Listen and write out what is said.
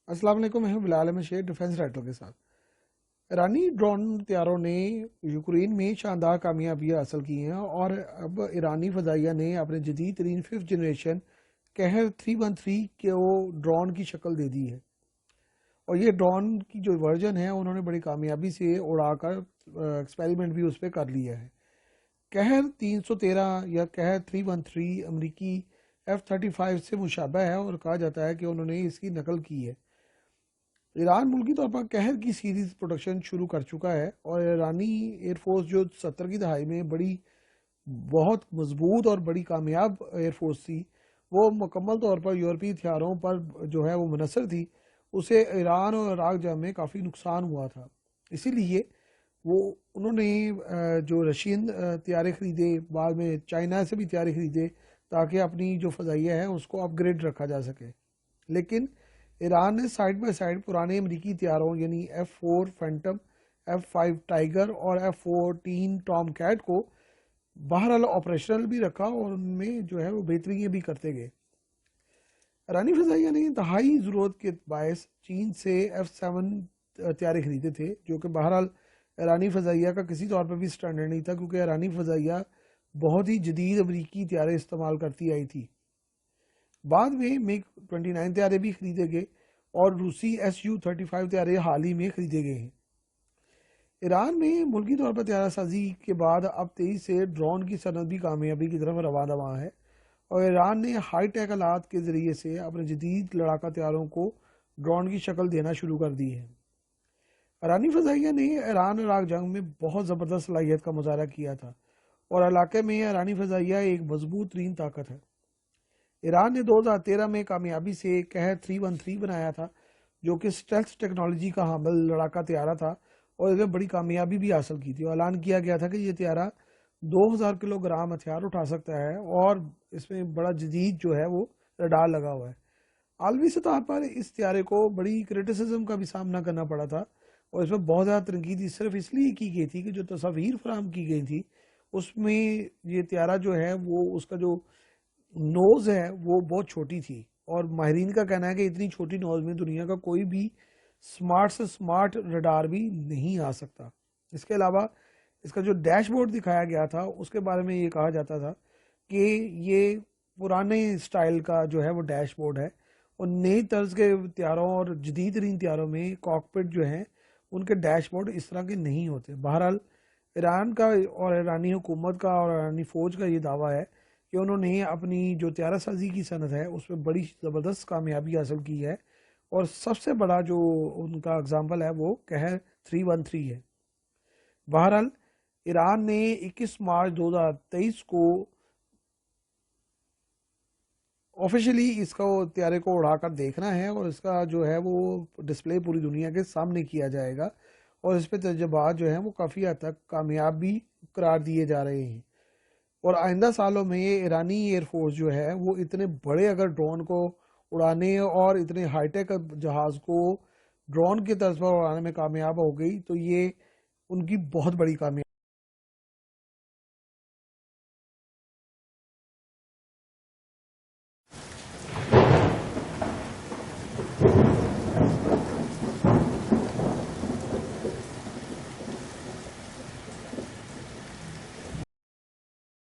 अस्सलाम वालेकुम, मैं हूं बिलाल अहमद शेख डिफेंस राइटर के साथ। ईरानी ड्रोन तैयारों ने यूक्रेन में शानदार कामयाबियां हासिल की हैं और अब ईरानी फ़ज़ाइया ने अपने जदीद तरीन 5th जनरेशन कहर 313 के वो ड्रोन की शक्ल दे दी है। और ये ड्रोन की जो वर्जन है उन्होंने बड़ी कामयाबी से उड़ाकर एक्सपेरिमेंट भी उस पर कर लिया है। कहर 313 या कहर 313 अमरीकी F-35 से मुशाबा है और कहा जाता है कि उन्होंने इसकी नकल की है। ईरान मुल्की तौर पर कहर की सीरीज प्रोडक्शन शुरू कर चुका है और ईरानी एयरफोर्स जो 70 की दहाई में बड़ी बहुत मजबूत और बड़ी कामयाब एयरफोर्स थी, वो मुकम्मल तौर पर यूरोपीय हथियारों पर जो है वो मुनसर थी। उसे ईरान और इराक जंग में काफ़ी नुकसान हुआ था। इसीलिए वो उन्होंने जो रशियन तैयारे ख़रीदे, बाद में चाइना से भी तैयारे ख़रीदे ताकि अपनी जो फ़ज़ाइया है उसको अपग्रेड रखा जा सके। लेकिन ईरान ने साइड बाय साइड पुराने अमरीकी तैयारों यानी F4 फैंटम, F5 टाइगर और F14 टॉम कैट को बहरहाल ऑपरेशनल भी रखा और उनमें जो है वो बेहतरियाँ भी करते गए। ईरानी फ़ज़ाइया ने इंतहाई ज़रूरत के बायस चीन से F7 तैयारे ख़रीदे थे, जो कि बहरहाल ईरानी फ़ज़ाइया का किसी तौर पर भी स्टैंडर्ड नहीं था, क्योंकि ईरानी फ़ज़ाइया बहुत ही जदीद अमरीकी तैयारे इस्तेमाल करती आई थी। बाद में MiG-29 तैयारे भी खरीदे गए और रूसी Su-35 तैयारे हाल ही में खरीदे गए हैं। ईरान में मुल्की तौर पर तैयारा साजी के बाद अब तेज़ी से ड्रोन की सनत भी कामयाबी की तरफ रवाना है और ईरान ने हाई टेक आलात के ज़रिए से अपने जदीद लड़ाका तैयारों को ड्रोन की शक्ल देना शुरू कर दी है। ईरानी फ़ज़ाइया ने ईरान इराक जंग में बहुत ज़बरदस्त सलाहियत का मुजाहरा किया था और इलाके में ईरानी फ़ज़ाइया एक मजबूत तरीन ताकत है। ईरान ने 2013 में कामयाबी से कहर 313 बनाया था, जो कि स्टेल्थ टेक्नोलॉजी का हामिल लड़ाका तैयारा था और इसमें बड़ी कामयाबी भी हासिल की थी। और ऐलान किया गया था कि ये तैयारा 2000 किलोग्राम हथियार उठा सकता है और इसमें बड़ा जदीद जो है वो रडार लगा हुआ है। आलमी सतह पर इस तैयारे को बड़ी क्रिटिसिज्म का भी सामना करना पड़ा था और इसमें बहुत ज़्यादा तनकीद सिर्फ इसलिए की गई थी कि जो तस्वीर फराहम की गई थी उसमें ये तैयारा जो है वो उसका जो नोज़ है वो बहुत छोटी थी और माहिरीन का कहना है कि इतनी छोटी नोज़ में दुनिया का कोई भी स्मार्ट से स्मार्ट रडार भी नहीं आ सकता। इसके अलावा इसका जो डैशबोर्ड दिखाया गया था उसके बारे में ये कहा जाता था कि ये पुराने स्टाइल का जो है वो डैशबोर्ड है और नई तर्ज के तैयारों और जदीद तरीन तैयारों में कॉकपिट जो है उनके डैशबोर्ड इस तरह के नहीं होते। बहरहाल ईरान का और ईरानी हुकूमत का और ईरानी फ़ौज का ये दावा है कि उन्होंने अपनी जो तैयारा साजी की सनत है उसमें बड़ी ज़बरदस्त कामयाबी हासिल की है और सबसे बड़ा जो उनका एग्जाम्पल है वो कहर 313 है। बहरहाल ईरान ने 21 मार्च 2023 को ऑफिशियली इसको तैयारे को उड़ाकर देखना है और इसका जो है वो डिस्प्ले पूरी दुनिया के सामने किया जाएगा और इस पर तजर्बात जो है वो काफ़ी हद तक कामयाब भी करार दिए जा रहे हैं। और आइंदा सालों में ये ईरानी एयरफोर्स जो है वो इतने बड़े अगर ड्रोन को उड़ाने और इतने हाईटेक जहाज़ को ड्रोन की तर्ज पर उड़ाने में कामयाब हो गई तो ये उनकी बहुत बड़ी कामयाबी